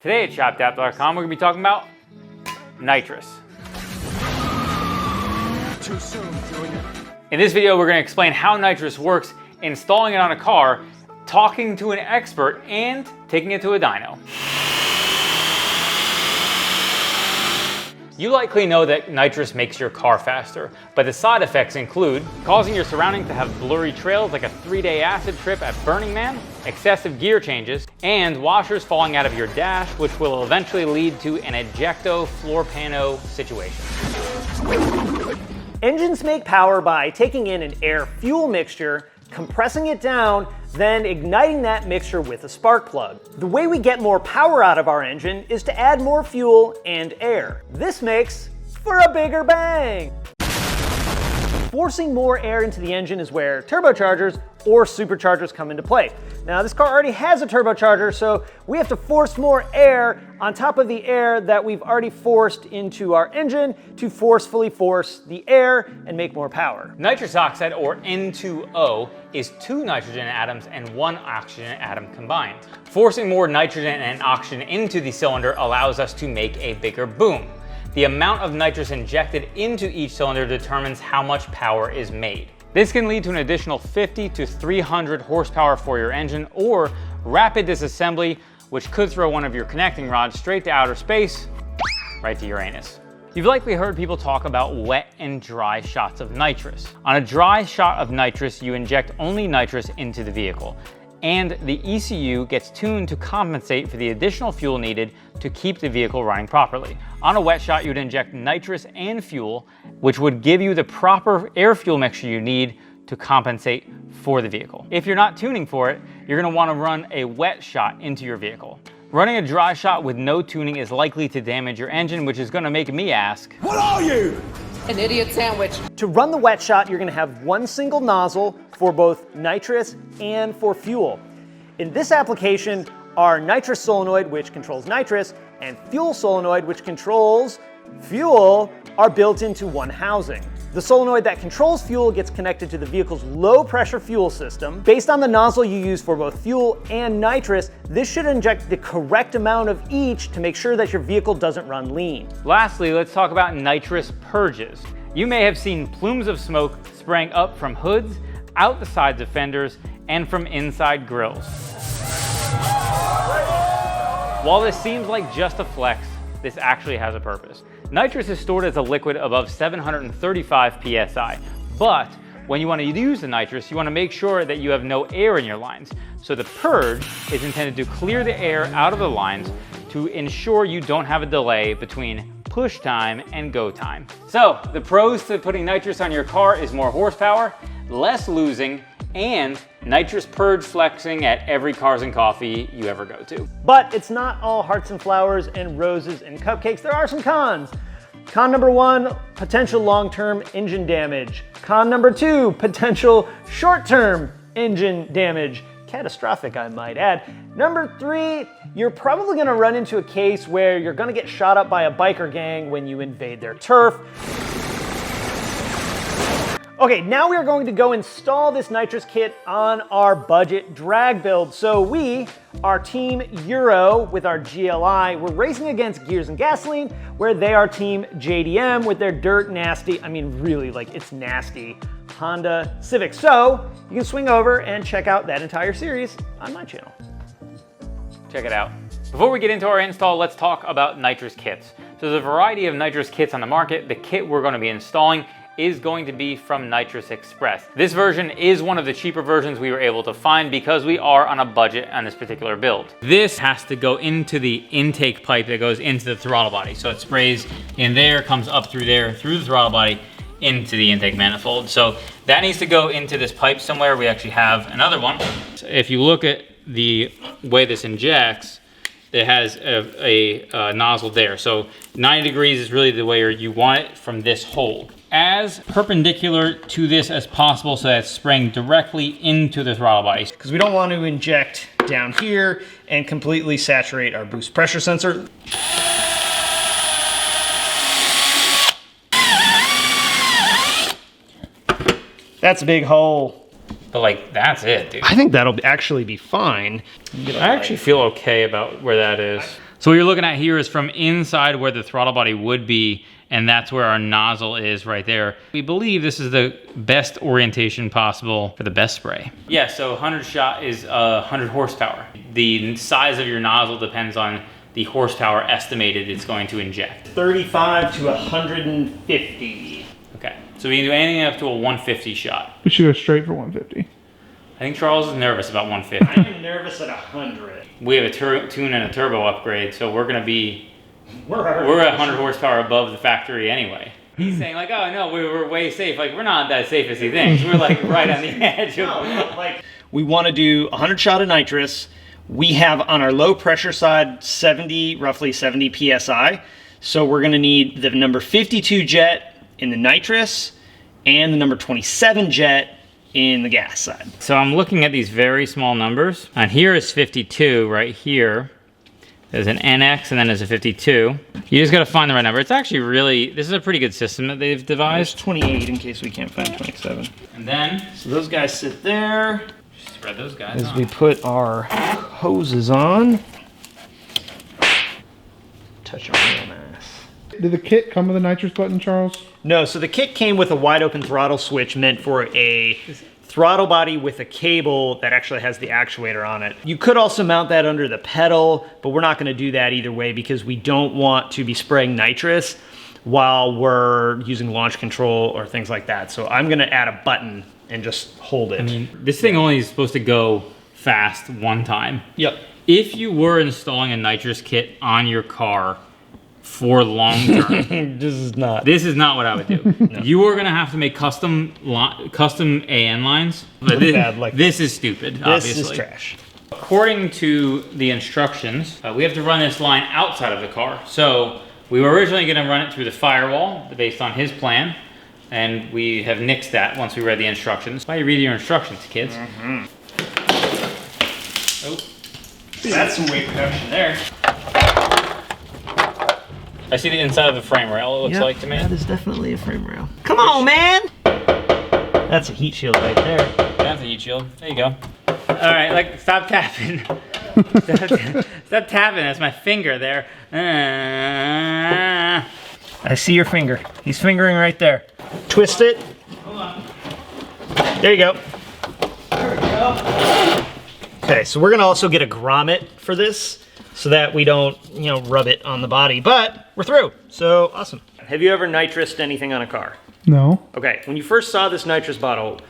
Today at ShopDAP.com, we're going to be talking about nitrous. Too soon, Junior. In this video, we're going to explain how nitrous works, installing it on a car, talking to an expert, and taking it to a dyno. You likely know that nitrous makes your car faster, but the side effects include causing your surroundings to have blurry trails like a 3-day acid trip at Burning Man, excessive gear changes, and washers falling out of your dash, which will eventually lead to an ejecto floor pano situation. Engines make power by taking in an air-fuel mixture, compressing it down, then igniting that mixture with a spark plug. The way we get more power out of our engine is to add more fuel and air. This makes for a bigger bang. Forcing more air into the engine is where turbochargers or superchargers come into play. Now, this car already has a turbocharger, so we have to force more air on top of the air that we've already forced into our engine to forcefully force the air and make more power. Nitrous oxide, or N2O, is 2 nitrogen atoms and 1 oxygen atom combined. Forcing more nitrogen and oxygen into the cylinder allows us to make a bigger boom. The amount of nitrous injected into each cylinder determines how much power is made. This can lead to an additional 50 to 300 horsepower for your engine, or rapid disassembly, which could throw one of your connecting rods straight to outer space, right to Uranus. You've likely heard people talk about wet and dry shots of nitrous. On a dry shot of nitrous, you inject only nitrous into the vehicle, and the ECU gets tuned to compensate for the additional fuel needed to keep the vehicle running properly. On a wet shot, you'd inject nitrous and fuel, which would give you the proper air-fuel mixture you need to compensate for the vehicle. If you're not tuning for it, you're gonna wanna run a wet shot into your vehicle. Running a dry shot with no tuning is likely to damage your engine, which is gonna make me ask, What are you? An idiot sandwich. To run the wet shot, you're gonna have one single nozzle for both nitrous and for fuel. In this application, our nitrous solenoid, which controls nitrous, and fuel solenoid, which controls fuel, are built into one housing. The solenoid that controls fuel gets connected to the vehicle's low pressure fuel system. Based on the nozzle you use for both fuel and nitrous, this should inject the correct amount of each to make sure that your vehicle doesn't run lean. Lastly, let's talk about nitrous purges. You may have seen plumes of smoke spraying up from hoods, out the sides of fenders, and from inside grills. While this seems like just a flex, this actually has a purpose. Nitrous is stored as a liquid above 735 psi, but when you want to use the nitrous, you want to make sure that you have no air in your lines. So the purge is intended to clear the air out of the lines to ensure you don't have a delay between push time and go time. So the pros to putting nitrous on your car is more horsepower, less losing, and nitrous purge flexing at every Cars and Coffee you ever go to. But it's not all hearts and flowers and roses and cupcakes. There are some cons. Con number 1, potential long-term engine damage. Con number 2, potential short-term engine damage. Catastrophic, I might add. Number 3, you're probably gonna run into a case where you're gonna get shot up by a biker gang when you invade their turf. Okay, now we are going to go install this nitrous kit on our budget drag build. So we are Team Euro with our GLI. We're racing against Gears and Gasoline, where they are Team JDM with their dirt nasty, I mean really like it's nasty, Honda Civic. So you can swing over and check out that entire series on my channel. Check it out. Before we get into our install, let's talk about nitrous kits. So there's a variety of nitrous kits on the market. The kit we're going to be installing is going to be from Nitrous Express. This version is one of the cheaper versions we were able to find because we are on a budget on this particular build. This has to go into the intake pipe that goes into the throttle body. So it sprays in there, comes up through there, through the throttle body, into the intake manifold. So that needs to go into this pipe somewhere. We actually have another one. So if you look at the way this injects, it has a nozzle there. So 90 degrees is really the way you want it from this hole. As perpendicular to this as possible so that it's spraying directly into the throttle body. Because we don't want to inject down here and completely saturate our boost pressure sensor. That's a big hole. But like, that's it, dude. I think that'll actually be fine. I actually feel okay about where that is. So what you're looking at here is from inside where the throttle body would be, and that's where our nozzle is right there. We believe this is the best orientation possible for the best spray. Yeah, so 100 shot is 100 horsepower. The size of your nozzle depends on the horsepower estimated it's going to inject. 35 to 150. Okay, so we can do anything up to a 150 shot. We should go straight for 150. I think Charles is nervous about 150. I'm nervous at 100. We have a tune and a turbo upgrade, so we're gonna be, We're at 100 horsepower above the factory anyway. He's saying like, oh no, we're way safe. Like, we're not that safe as he thinks. We're like right on the edge of like, we want to do 100 shot of nitrous. We have on our low pressure side roughly 70 psi. So we're going to need the number 52 jet in the nitrous and the number 27 jet in the gas side. So I'm looking at these very small numbers. And here is 52 right here. There's an NX and then there's a 52. You just got to find the right number. It's actually really, this is a pretty good system that they've devised. There's 28 in case we can't find 27. And then, So those guys sit there. spread those guys As on. we put our hoses on. Touch them real nice. Did the kit come with a nitrous button, Charles? No, so the kit came with a wide open throttle switch meant for a throttle body with a cable that actually has the actuator on it. You could also mount that under the pedal, but we're not going to do that either way because we don't want to be spraying nitrous while we're using launch control or things like that. So I'm going to add a button and just hold it. I mean, this thing only is supposed to go fast one time. Yep. If you were installing a nitrous kit on your car for long term, This is not. this is not what I would do. No. You are gonna have to make custom AN lines. But this, bad, like this is stupid, This obviously. is trash. According to the instructions, we have to run this line outside of the car. So we were originally gonna run it through the firewall based on his plan. And we have nixed that once we read the instructions. Why you read your instructions, kids? Oh. That's some weight reduction there. I see the inside of the frame rail, it looks Yep, like to me. That is definitely a frame rail. Come on, man! That's a heat shield right there. That's a heat shield. There you go. All right, like, stop tapping. Stop tapping, that's my finger there. I see your finger. He's fingering right there. Twist it. Hold on. There you go. There we go. Okay, so we're gonna also get a grommet for this so that we don't, rub it on the body, but we're through. So awesome. Have you ever nitroused anything on a car? No. Okay, when you first saw this nitrous bottle,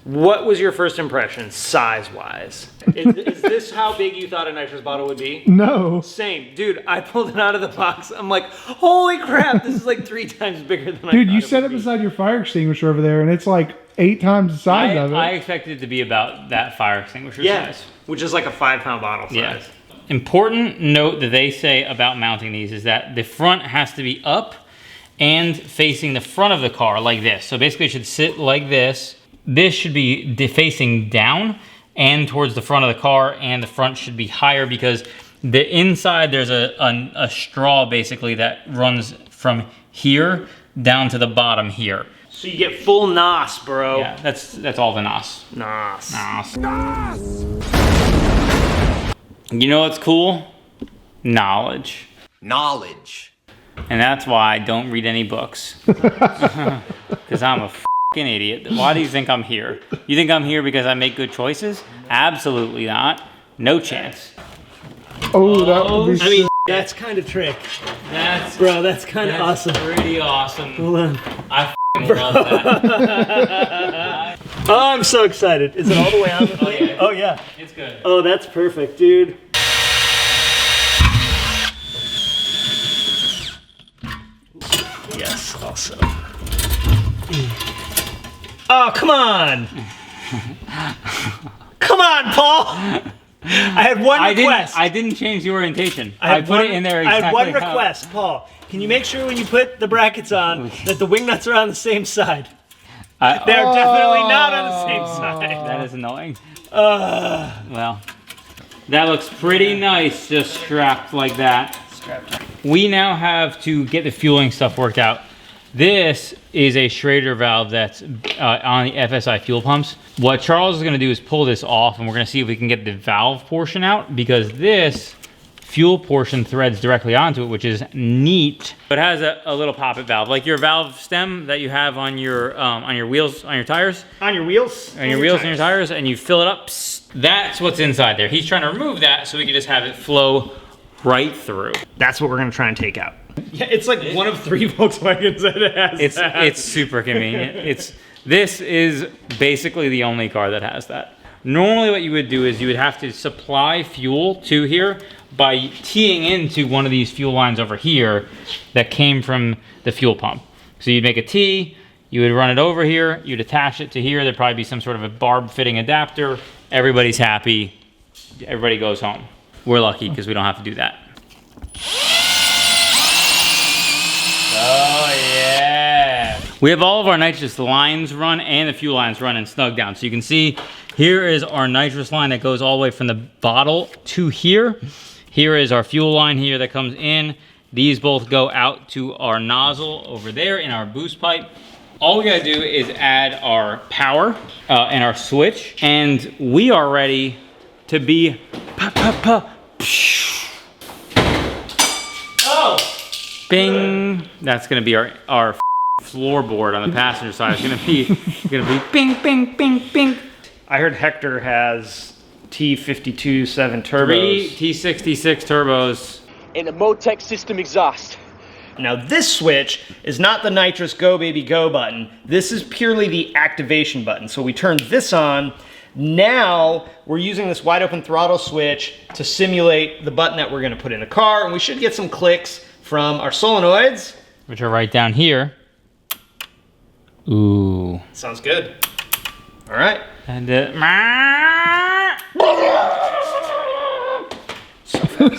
what was your first impression, size-wise? Is this how big you thought a nitrous bottle would be? No. Same. Dude, I pulled it out of the box. I'm like, holy crap, this is like 3 times bigger than I Dude, thought you it set would it be. beside your fire extinguisher over there, and it's like 8 times the size of it. I expected it to be about that fire extinguisher Yeah, size. which is like a 5-pound bottle size. Yeah. Important note that they say about mounting these is that the front has to be up and facing the front of the car like this. So basically it should sit like this. This should be facing down and towards the front of the car, and the front should be higher because the inside there's a straw basically that runs from here down to the bottom here. So you get full NOS, bro. Yeah, that's all the NOS. NOS. You know what's cool? Knowledge. Knowledge. And that's why I don't read any books. Because I'm a fucking idiot. Why do you think I'm here? You think I'm here because I make good choices? Absolutely not. No chance. Oh, that would be I mean, that's kind of trick. That's kind of that's awesome. pretty awesome. Hold on. I love that. Oh, I'm so excited. Is it all the way out? Oh, yeah. Oh, yeah. It's good. Oh, that's perfect, dude. Yes, also. Oh, come on. Come on, Paul. I had one request. I didn't change the orientation. I I had put one- it in there I exactly had one how- request, Paul. Can you make sure when you put the brackets on that the wing nuts are on the same side? They're definitely not on the same side. That is annoying. Well, that looks pretty nice just strapped like that. We now have to get the fueling stuff worked out. This is a Schrader valve that's on the FSI fuel pumps. What Charles is gonna do is pull this off, and we're gonna see if we can get the valve portion out, because this fuel portion threads directly onto it, which is neat. It has a little poppet valve, like your valve stem that you have on your wheels, on your tires. On your wheels? On your wheels and your tires, and you fill it up. Psst, that's what's inside there. He's trying to remove that so we can just have it flow right through. That's what we're gonna try and take out. Yeah, it's like one of 3 Volkswagens that it has. It's super convenient. This is basically the only car that has that. Normally what you would do is you would have to supply fuel to here by teeing into one of these fuel lines over here that came from the fuel pump. So you'd make a T, you would run it over here, you'd attach it to here, there'd probably be some sort of a barb fitting adapter. Everybody's happy, everybody goes home. We're lucky because we don't have to do that. Oh yeah. We have all of our nitrous lines run and the fuel lines run and snug down. So you can see here is our nitrous line that goes all the way from the bottle to here. Here is our fuel line here that comes in. These both go out to our nozzle over there in our boost pipe. All we gotta do is add our power and our switch, and we are ready to be oh! Bing! That's gonna be our floorboard on the passenger side. It's gonna be bing, bing, bing, bing. I heard Hector has T52.7 turbos. 3 T66 turbos. And a Motec system exhaust. Now this switch is not the Nitrous Go Baby Go button. This is purely the activation button. So we turned this on. Now we're using this wide open throttle switch to simulate the button that we're gonna put in the car, and we should get some clicks from our solenoids. Which are right down here. Ooh. Sounds good. All right. And so fast.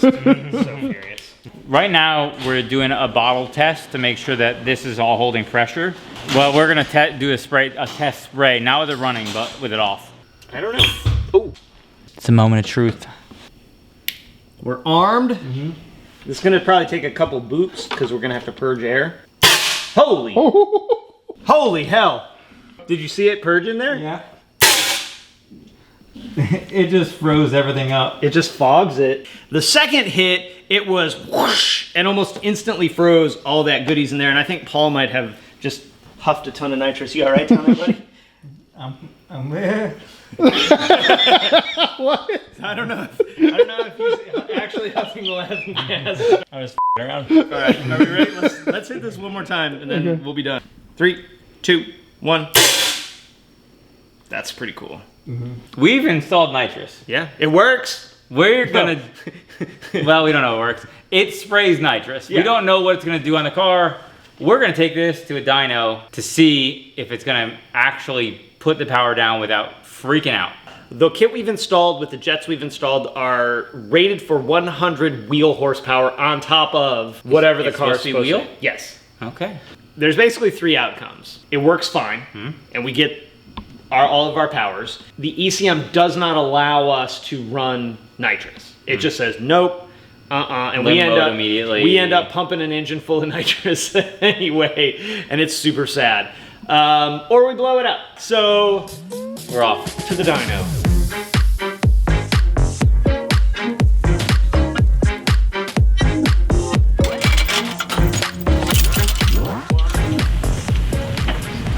So furious. Right now, we're doing a bottle test to make sure that this is all holding pressure. Well, we're gonna do a test spray, not with it running, but with it off. I don't know. Ooh. It's a moment of truth. We're armed. Mm-hmm. This is gonna probably take a couple boops because we're gonna have to purge air. Holy! Holy hell! Did you see it purge in there? Yeah. It just froze everything up. It just fogs it. The second hit, it was whoosh and almost instantly froze all that goodies in there. And I think Paul might have just huffed a ton of nitrous. You all right down there, buddy? I'm there. What? I don't know if he's actually huffing the last gas. I was around. All right, are we ready? Let's hit this one more time and then we'll be done. 3, 2, 1. That's pretty cool. Mm-hmm. We've installed nitrous. Yeah, it works. We're gonna, well, we don't know it works. It sprays nitrous. Yeah. We don't know what it's gonna do on the car. We're gonna take this to a dyno to see if it's gonna actually put the power down without freaking out. The kit we've installed with the jets we've installed are rated for 100 wheel horsepower on top of whatever the car is supposed to be. Wheel? Yes. Okay. There's basically 3 outcomes. It works fine, and we get all of our powers. The ECM does not allow us to run nitrous. It just says nope, and we end up pumping an engine full of nitrous anyway, and it's super sad. Or we blow it up. So we're off to the dyno.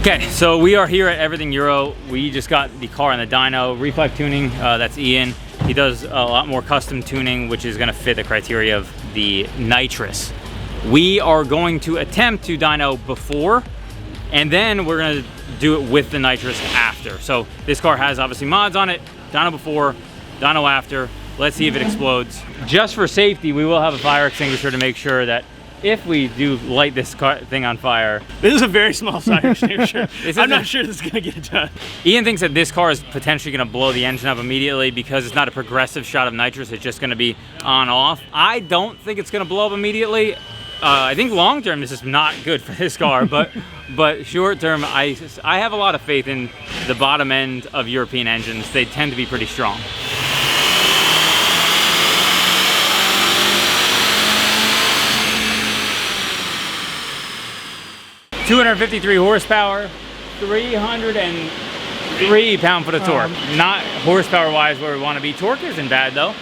Okay, so we are here at Everything Euro. We just got the car in the dyno, reflect tuning, that's Ian. He does a lot more custom tuning, which is gonna fit the criteria of the nitrous. We are going to attempt to dyno before, and then we're gonna do it with the nitrous after. So this car has obviously mods on it, dyno before, dyno after. Let's see if it explodes. Just for safety, we will have a fire extinguisher to make sure that if we do light this thing on fire. This is a very small fire extinguisher. I'm not sure this is gonna get it done. Ian thinks that this car is potentially gonna blow the engine up immediately because it's not a progressive shot of nitrous, it's just gonna be on off. I don't think it's gonna blow up immediately. I think long term this is not good for this car, but short term, I have a lot of faith in the bottom end of European engines. They tend to be pretty strong. .253 horsepower, 303 pound-foot of torque. Not horsepower-wise where we want to be. Torque isn't bad though.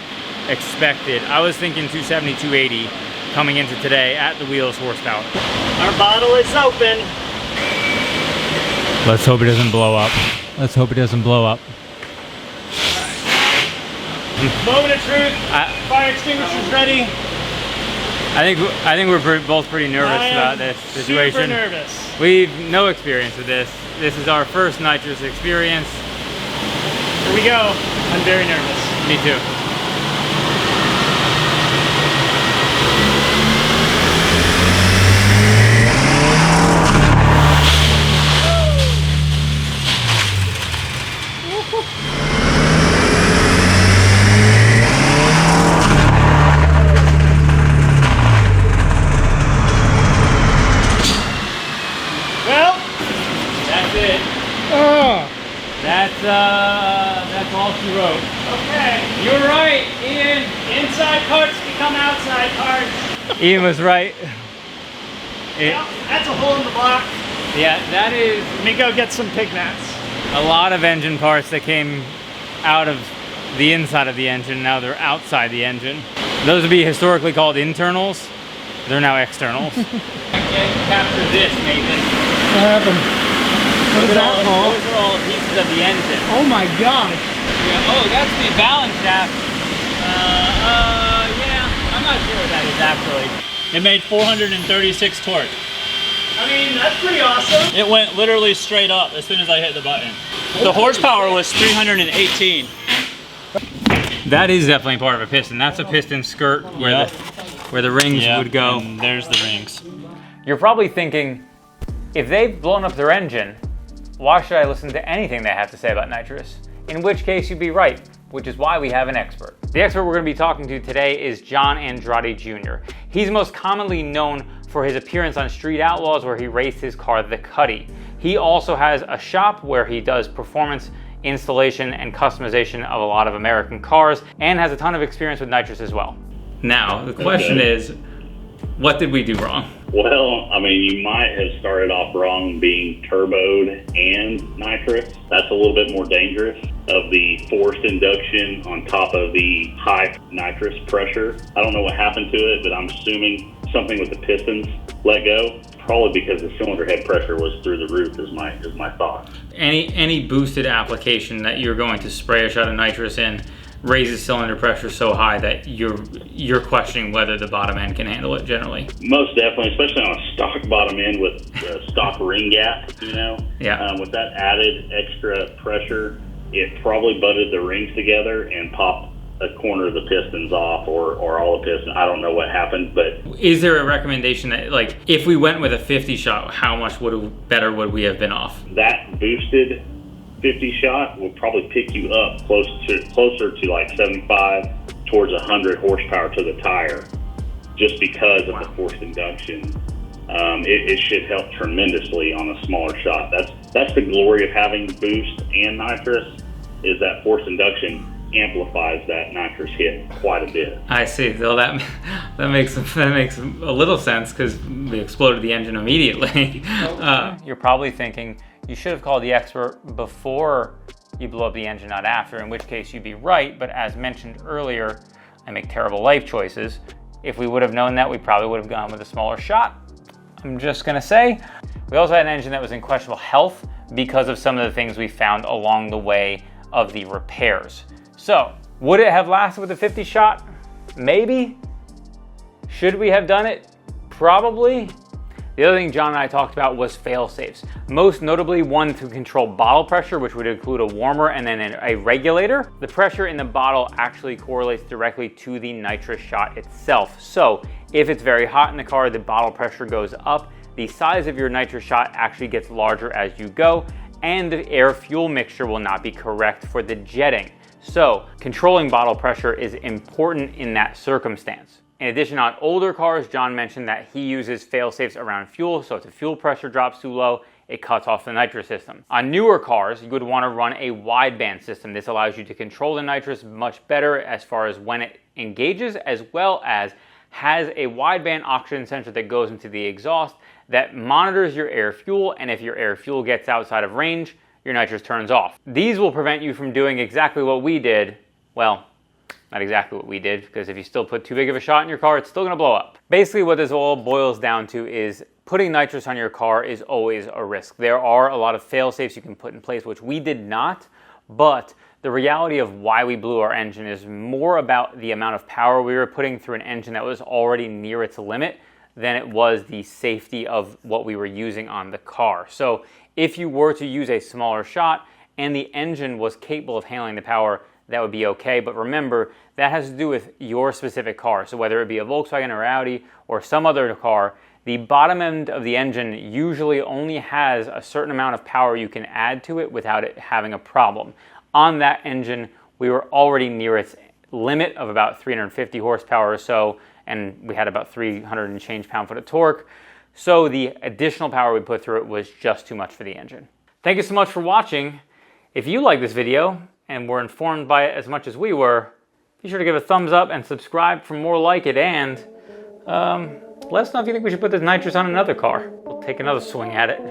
expected. I was thinking 270, 280 coming into today at the wheels horsepower. Our bottle is open. Let's hope it doesn't blow up. Let's hope it doesn't blow up. Moment of truth. Fire extinguisher's ready. I think we're both pretty nervous about this situation. Super nervous. We've no experience with this. This is our first nitrous experience. Here we go. I'm very nervous. Me too. That's all she wrote. Okay. You're right, Ian. Inside parts become outside parts. Ian was right. That's a hole in the block. Yeah, that is. Let me go get some pig mats. A lot of engine parts that came out of the inside of the engine, now they're outside the engine. Those would be historically called internals. They're now externals. Capture this, Nathan. What happened? What is that called? Those are all the pieces of the engine. Oh my gosh. Yeah, oh, that's the balance shaft. Yeah, I'm not sure what that is actually. It made 436 torque. I mean, that's pretty awesome. It went literally straight up as soon as I hit the button. The horsepower was 318. That is definitely part of a piston. That's a piston skirt where the rings would go. And there's the rings. You're probably thinking, if they've blown up their engine, why should I listen to anything they have to say about nitrous? In which case you'd be right, which is why we have an expert. The expert we're going to be talking to today is John Andrade Jr. He's most commonly known for his appearance on Street Outlaws, where he raced his car, the Cuddy. He also has a shop where he does performance installation and customization of a lot of American cars, and has a ton of experience with nitrous as well. Now, the question is, what did we do wrong? Well, I mean, you might have started off wrong being turboed and nitrous. That's a little bit more dangerous. Of the forced induction on top of the high nitrous pressure. I don't know what happened to it, but I'm assuming something with the pistons let go. Probably because the cylinder head pressure was through the roof is my thought. Any boosted application that you're going to spray a shot of nitrous in raises cylinder pressure so high that you're questioning whether the bottom end can handle it generally. Most definitely, especially on a stock bottom end with the stock ring gap, you know? Yeah. With that added extra pressure, it probably butted the rings together and popped a corner of the pistons off or all the pistons. I don't know what happened, but... Is there a recommendation that, like, if we went with a 50 shot, how much better would we have been off? That boosted 50 shot will probably pick you up closer to like 75 towards 100 horsepower to the tire, just because of the forced induction. It should help tremendously on a smaller shot. That's the glory of having boost and nitrous, is that forced induction amplifies that nitrous hit quite a bit. I see. So that makes a little sense, because we exploded the engine immediately. You're probably thinking you should have called the expert before you blew up the engine, not after, in which case you'd be right. But as mentioned earlier, I make terrible life choices. If we would have known that, we probably would have gone with a smaller shot. I'm just gonna say. We also had an engine that was in questionable health because of some of the things we found along the way of the repairs. So, would it have lasted with a 50 shot? Maybe. Should we have done it? Probably. The other thing John and I talked about was fail-safes. Most notably one to control bottle pressure, which would include a warmer and then a regulator. The pressure in the bottle actually correlates directly to the nitrous shot itself. So if it's very hot in the car, the bottle pressure goes up. The size of your nitrous shot actually gets larger as you go, and the air-fuel mixture will not be correct for the jetting. So controlling bottle pressure is important in that circumstance. In addition, on older cars, John mentioned that he uses fail-safes around fuel, so if the fuel pressure drops too low, it cuts off the nitrous system. On newer cars, you would want to run a wideband system. This allows you to control the nitrous much better as far as when it engages, as well as has a wideband oxygen sensor that goes into the exhaust that monitors your air-fuel, and if your air-fuel gets outside of range, your nitrous turns off. These will prevent you from doing exactly what we did, well, Not exactly what we did, because if you still put too big of a shot in your car, it's still gonna blow up. Basically what this all boils down to is putting nitrous on your car is always a risk. There are a lot of fail-safes you can put in place, which we did not, but the reality of why we blew our engine is more about the amount of power we were putting through an engine that was already near its limit than it was the safety of what we were using on the car. So if you were to use a smaller shot and the engine was capable of handling the power, that would be okay. But remember, that has to do with your specific car. So whether it be a Volkswagen or Audi or some other car, the bottom end of the engine usually only has a certain amount of power you can add to it without it having a problem. On that engine, we were already near its limit of about 350 horsepower or so, and we had about 300 and change pound-foot of torque. So the additional power we put through it was just too much for the engine. Thank you so much for watching. If you like this video and were informed by it as much as we were, be sure to give a thumbs up and subscribe for more like it, and let us know if you think we should put this nitrous on another car. We'll take another swing at it.